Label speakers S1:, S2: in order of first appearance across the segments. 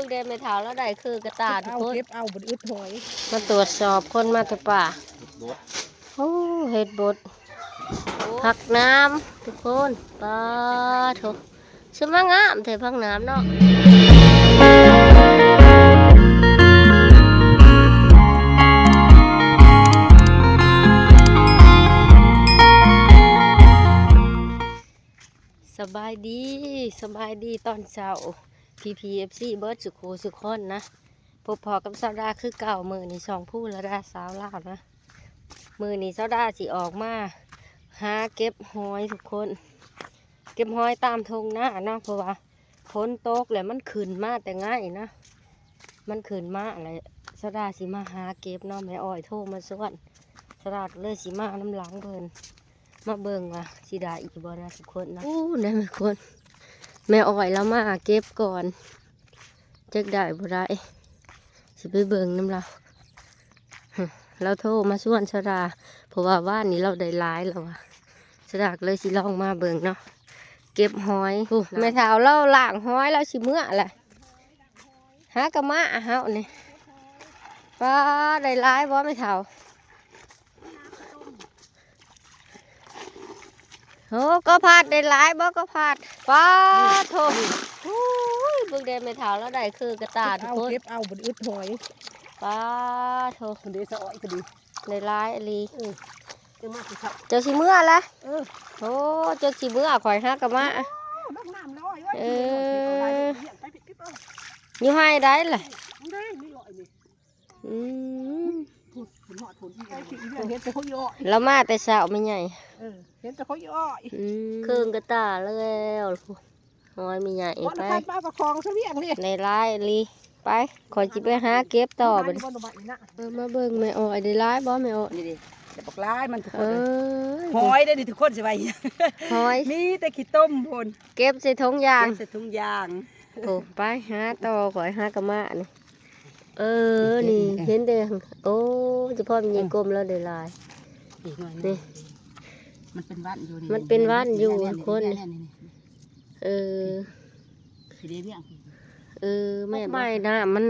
S1: บิ่งเดนไม่เท่าแล้วได้คือกระตาทุกคน
S2: เก็บเอาบนอึดถอย
S1: มาตรวจสอบคนมาแต่ป่าโอ้เห็ดบดผักน้ำทุกคนปลาถูกสมังงามแต่ผักน้ำเนาะสบายดีตอนเช้า PPFC เบิร์ดสุโขสุขคนนะพบพอกับสาวดาคือเก่ามือนี่สองผู้ละดาสาวลาวนะมือนี่สาวดาสิออกมาหาเก็บหอยทุกคนเก็บหอยตามทงหน้าเนาะเพราะว่าฝนตกแล้วมันขึ้นมาแต่ง่ายนะมันขึ้นมาอะไรสาวดาสิมาหาเก็บเนาะแม่อ้อยโทรมาส่วนสาวดาเลยสิมาน้ำหลังเพิ่นมาเบิ่งว่าสิได้อีกบ่นะทุกคนนะได้ไหมคนแม่อ้อยแล้วมาเก็บก่อนจักได้บ่ได้สิไปเบิ่งน้ำเราโทรมาส่วนสดาเพราะว่าว่านนี้เราได้หลายแล้วว่ะสดาเลยสิลองมาเบิ่งเนาะเก็บหอยแม่เท้าเราล้างหอยแล้วสิเมื่อแหละหากระมะเฮานี่ป้าได้หลายบ่แม่เท้าโอ้ก็พาดได้หลายบ่ก็พาดป้าโทษเบิ่งเดนไม่เท่าแล้วได้คือกระตาทุกคน
S2: เก็บเอาบนอึดถอย
S1: ป้าโทษ
S2: เดี๋ยวสะอ้อยก็ดี
S1: ได้หลายอลี
S2: เจ้า
S1: สิเมื่อละโอ้เจ้าสิเมื่อข่อยฮักกะมะอยู่ให้ได้ล่ะแล้วมาแต่เช้าไม่ใหญ่
S2: เห็นแต่เขาย่อย
S1: เครื่องกระตาแล้วหอยมีใหญ่ไป
S2: ประคองเสวียงเลย
S1: ในร้ายลีไปขอจิไปหาเก็บต่อไปมาเบิ่งแม่อ้อยได้ร้ายบ่แม่อ้อย
S2: แต่ปลายมันทุกคนหอยได้ดิทุกคนสบาย
S1: หอย
S2: มีแต่ขี้ต้มพน
S1: เก็บใส่ถุงยาง
S2: ใส่ถุงยาง
S1: โอ้ไปหาต่อขอยหากระมะนี่นี่เห็นเด้อโอ้จะพ่อมีเงินกลมแล้วได้ลายนี่
S2: มันเป็นวัดอยู่
S1: มันเป็นวัดอยู่คนแม่ไม่นะมัน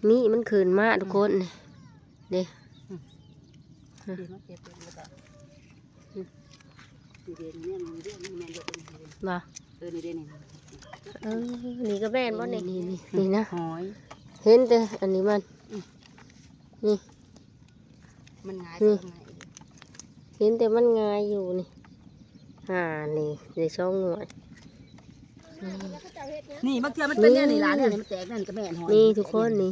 S1: นี่มันขืนมากทุกคนนี่เด้บ่นี่ก็แม่นบ่นี่นะเห็นแต่อันนี้มันนี่
S2: มันง่าย
S1: เห็นแต่มันง่ายอยู่นี่นี่ในช่องหน่วย
S2: นี่บางทีมันเป็นเนี่ยนี่ร้านเนี่ยมันแตกนั่นก็แม่นหอย
S1: นี่ทุกคนนี่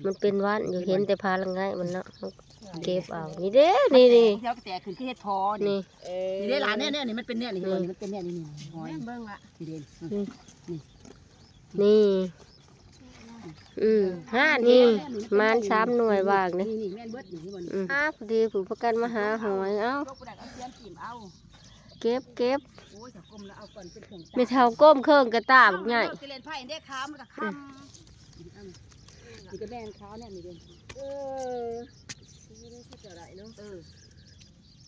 S1: มันเป็นวัดอยู่เห็นแต่พาลังไงมันเนาะเก็บเอานี่เด้นี่
S2: เดี๋ยวแตกขึ้นที่เฮ็ดพอ
S1: นี่
S2: เด้ร้านเนี่ยนี่มันเป็นเนี่ยนี่มันเป็นเนี่ยนี่หอยเบิ่งละนี่เด้
S1: นี่นี่มัน3 หน่วยว่างนี่พอดีผู้ประกันมาหาหอยเอ้าเก็บไม่เท่าก้มเครื่องกระตาบใหญ่
S2: นี่ก็แม่นเขาเนี่ยนี่เด่น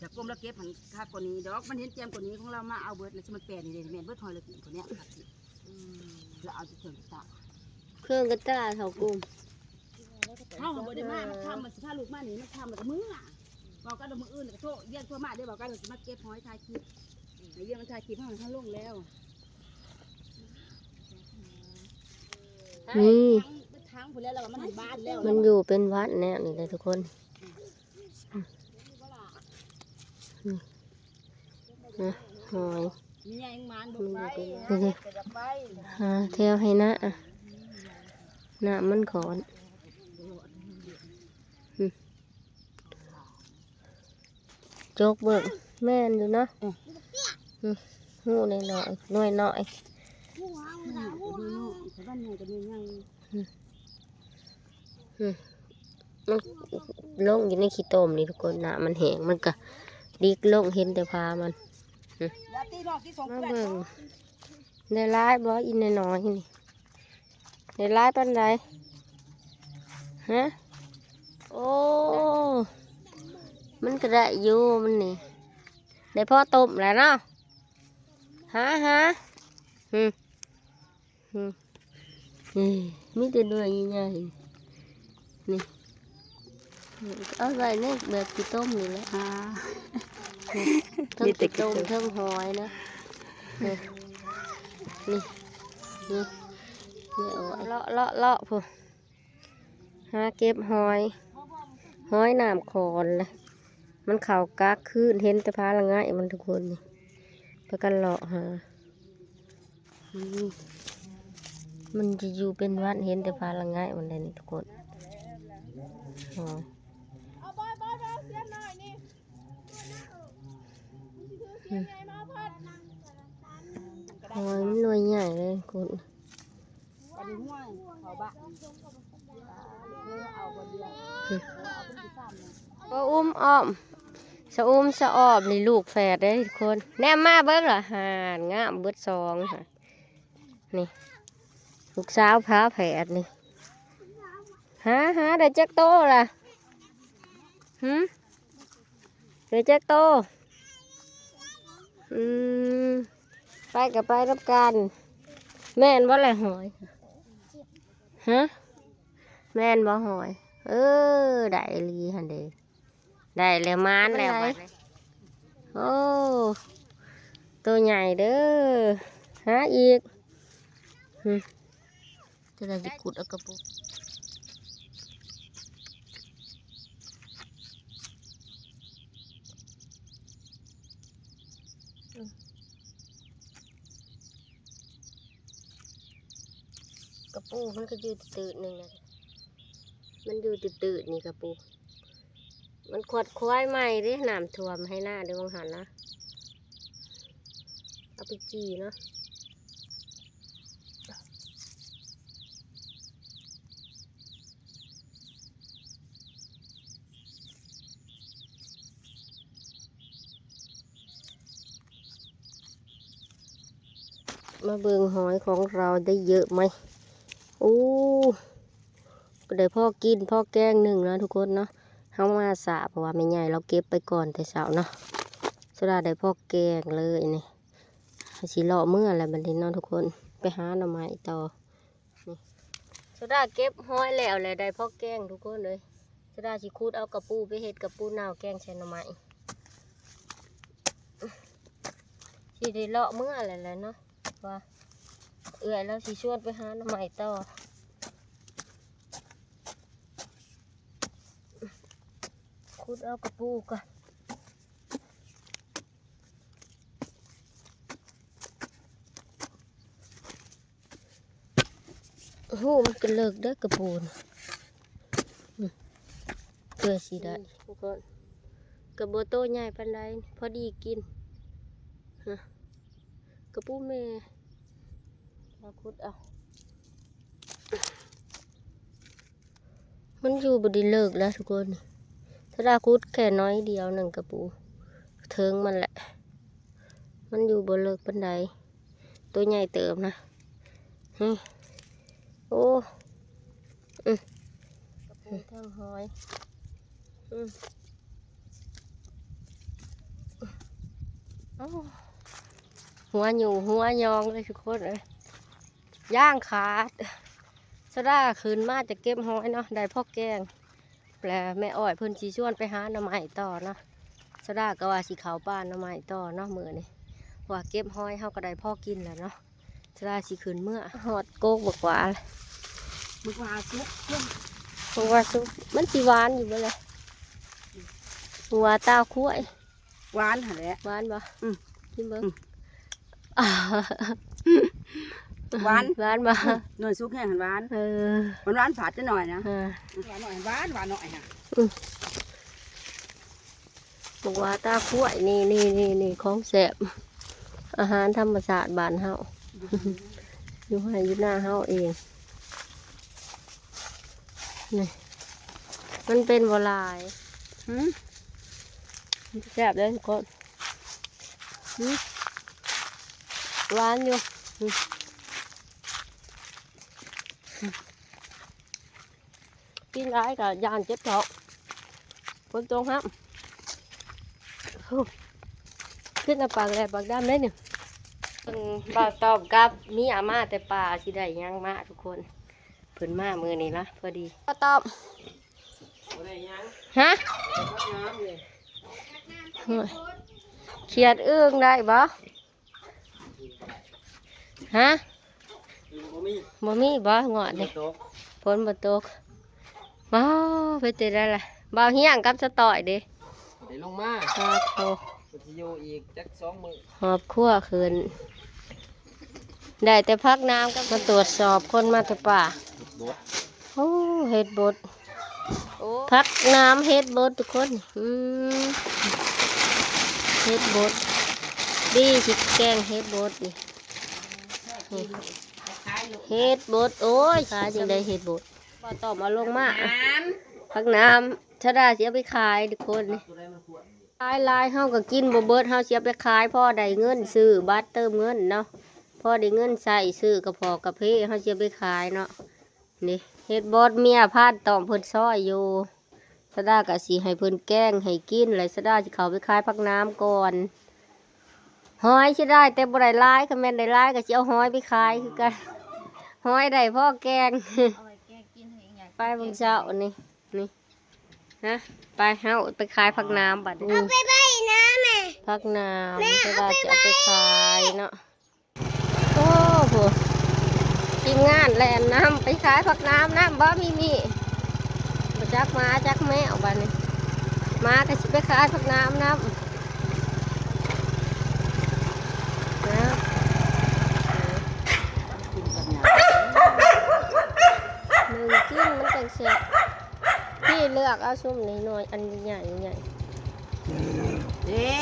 S2: จากกลมแล้วเก็บหันค่ากว่านี้ดอกมันเห็นเจียมกว่านี้ของเรามาเอาเบิร์ดแล้วจะมันแปลนี่เด่นแม่นเบิร์ดหอยละกี่คนเนี้ยแล้วเอาเครื่องกระตา
S1: เครื่องกระตาเท่ากุ้ม
S2: เท่าของบริมามันทำมันสิถ้าลูกมาหนีมันทำมันก็มือบอกกันมืออื่นก็โทษเยี่ยงทั่วมาได้บอกกันจะมาเก็บหอยทายคีบเยี่ยงมันทายคีบให้มันลงแล้ว
S1: นี่
S2: มัน
S1: อยู่เป็นวัดเนี่ยนี่เลยทุกคนหอยเที่ยวให้นะมันขอนโจกเบิกแม่นอยู่เนาะหูหน่อยมันลงอยู่ในขี้ต้มนี่ทุกคนนะมันแห้งมันก็ดิกลงเห็นแต่พามันมาเบิ่งได้ร้ายบ่อินน้อยนี่ได้ร้ายปานใดฮะโอ้มันก็ได้อยู่มันนี่ได้พ่อต้มแล้วเนาะฮะ นี่มีแต่หน่วยใหญ่ๆนี่เอาไว้ในแบบกี่ต้มนี่แหละทั้งกี่ต้มทั้งหอยนะนี่นี่นี่เลาะพวกหาเก็บหอยน้ำคอนเลยมันเข่ากากคืนเห็นแต่พาละง่ายมันทุกคนนี่ไปกันเลาะหามันจะอยู่เป็นวันเห็นแต่พาละง่ายมันเลยนี่ทุกคนอ๋อหอยมันหน่วยใหญ่เลยคุณ
S2: อันนี้ห้วยเขาบ้านเอาคนเดียวเอาเป็นที่สามเลย
S1: ป้าอุ้มอ้อมสะอุ้มสะออบนี่ลูกแฝดได้ทุกคนแนมมาเบิ้งเหรอหานงามเบิดซองค่ะนี่ลูกสาวพาแฝดนี่หาได้จักโตล่ะได้จักโตไปกับไปรับกันแม่นบ่แหละหอยฮะแม่นบ่หอยได้ลีหันเดได้แล้วมานแล้วบัดนี้โอ้ตัวใหญ่เด้อหาอีกจะได้จะขุดเอากระปุกกระปูมันก็อยู่ตื่นหนึ่งนะมันอยู่ตื่นนี่กระปูมันขวดควายใหม่ดิน้ำท่วมให้หน้าเดี๋ยวมองหันนะเอาไปจีเนาะมาเบิ่งหอยของเราได้เยอะไหมโอ้ก็ได้พ่อกินพ่อแกงหนึ่งนะทุกคนเนาะเข้ามาสาเพราะว่าไม่ใหญ่เราเก็บไปก่อนแต่เช้าเนาะสุดาได้พ่อแกงเลยนี่สีหล่อเมื่ออะไรบัดนี้เนาะทุกคนไปหาหน่อไม้ต่อนี่สุดาเก็บหอยแล้วเลยได้พ่อแกงทุกคนเลยสุดาสิคูดเอากระปูไปเห็ดกระปูนาวแกงใส่หน่อไม้สีได้เลาะเมื่ออะไรเลยเนาะว่าเอื่อยแล้วสิชวนไปหาหน่อไม้ต่อคูดเอากระปูก่อนโอ้โหมันก็เลิกได้กระปูนเกลือสีได้ทุกคนกระโบโตใหญ่ปันใดพอดีกินกระปูเมย์มาคุดเอามันอยู่บดีเลิกแล้วทุกคนถ้าได้คุดแค่น้อยเดียวหนึ่งกระปูเทิงมันแหละมันอยู่บนเลิกปันใดตัวใหญ่เติมนะโอ้กระปูทั้งหอยหัวอยู่หัวยองเลยทุกคนเลยย่างขาดสดาคืนมาจะเก็บหอยเนาะได้พ่อแกงแปลแม่อ้อยเพิ่นสีชวนไปหาหน่อไม้ต่อเนาะสดาก็ว่าสีขาวป้านหน่อไม้ต่อเนาะมือนี่ว่าเก็บหอยเฮาก็ได้พ่อกินแล้วเนาะสดาสีคืนเมื่อหอดโกกบกว่า
S2: มึกว่าซุป
S1: เพราะว่าซุปมันสีหวานอยู่บ่เลยหัวตาคุ้ย
S2: หวานหั่นแหละ
S1: หวานบ่กินเบิ่ง
S2: หวาน
S1: บ่
S2: หน่วยซุปแห้งหวานหวานฝาดจะหน่อยนะหวานหน่อยหวานหน่อยค่ะ
S1: บอกว่าตาคุ้ยนี่ของแซ่บอาหารธรรมชาติบ้านเฮาอยู่ให้อยู่หน้าเฮาเองนี่มันเป็นบัวลายแซ่บเลยทุกคนหวานอยู่กินร้ายกับยานเจ็บท้องคนตรงครับขึ้นมาปากแหลปากดำได้หนึ่งบ่าวตอบกับมีอาม่าแต่ป่าสิได้ยังมาทุกคน พิ่นมามือนี่ละพอดีก็ตอบฮะเขียดอึ้งได้บ่ฮะบ่มีบ่งอดนี่ฝนบ่ตกว้าวไปเจอได้ละบ่าวเฮียงกับสะต่อยเด้
S3: เดี๋ยวลงมา
S1: ครับโต
S3: ปฏิโยอีกจัก2 มื้อ
S1: หอบขั้วคืนได้แต่พักน้ำก็มาตรวจสอบคนมาแต่ป่า
S3: บด
S1: โอ้เฮ็ดบดพักน้ำเฮ็ดบดทุกคนเฮ็ดบดดีสิแกงเฮ็ดบดนี่เฮ็ดบดโอ้ยขายจังได้เฮ็ดบดพอต่อมาลงมาพักน้ำชะดาเสียไปขายทุกคนนี่ขายลายเฮาก็กินบ่เบิดเฮาเสียไปขายพ่อได้เงินซื้อบัตรเติมเงินเนาะพ่อได้เงินใส่ซื้อกระเพาะกระเพาะเฮาเสียไปขายเนาะนี่เฮ็ดบดเมียพาดตอมเพิ่นซอยอยู่สะดาก็สิให้เพิ่นแกงให้กินแล้วสะดาสิเข้าไปขายพักน้ำก่อนหอยสิได้แต่บ่ได้หลายคันแม่นได้หลายก็สิเอาหอยไปขายคือกันหอยได้พ่อแกง ไปเบิ่งเช้านี่นะไปเฮาไปขายผักน้ำบัดนี้ไปน้ำแม่ผักน้ำจะได้จะเอาไปขายเนาะโอ้โหทีมงานแล่นน้ำไปขายผักน้ำบ่มีมาจักมาจักแม่เอาบัดนี้มาก็สิไปขายผักน้ำนะหนึ่งกินมันจังเสียพี่เลือกเอาซุ่มนี้หน่อยอันใหญ่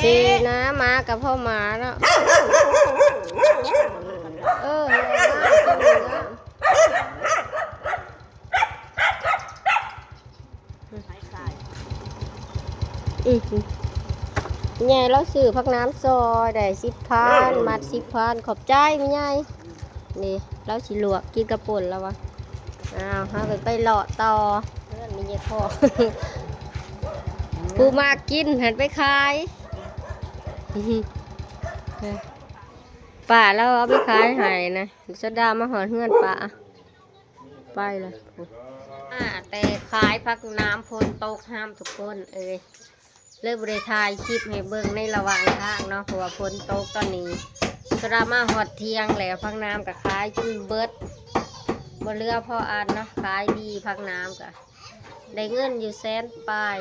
S1: สีนะมากับพ่อหมาเนาะเลยใหญ่เราซื้อผักน้ำซอยได้10,000มัด10,000ขอบใจไม่ใหญ่นี่เราสิลวกกินกระป่นแล้ววะอ้าวเฮาไปหล่อต่อเพื่อนมีเยอะพอ ผู้มากินหันไปขาย ป่าแล้วเอาไปขายให้นะสะดามาหอนเฮือนป่าไปเลยแต่ขายพักน้ำพลตกห้ามทุกคนเลยบริทายคลิปให้เบิ่งในระหว่างทางเนาะเพราะว่าพลตกตอนนี้สะดามาหอดเที่ยงแล้วพักน้ำกับขายจนเบิดบนเรือพ่ออันเนาะขายดีพักน้ำกับได้เงินอยู่100,000ปลาย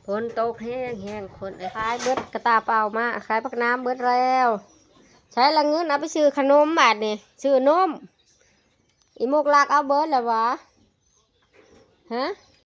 S1: ฝนตกแห้งคนขายเบิดกระตาเปล่ามาขายพักน้ำเบิดแล้วใช้ละเงินเอาไปซื้อขนมบาทนี่ซื้อนมอีโมกลากเอาเบิดแล้ววะฮะ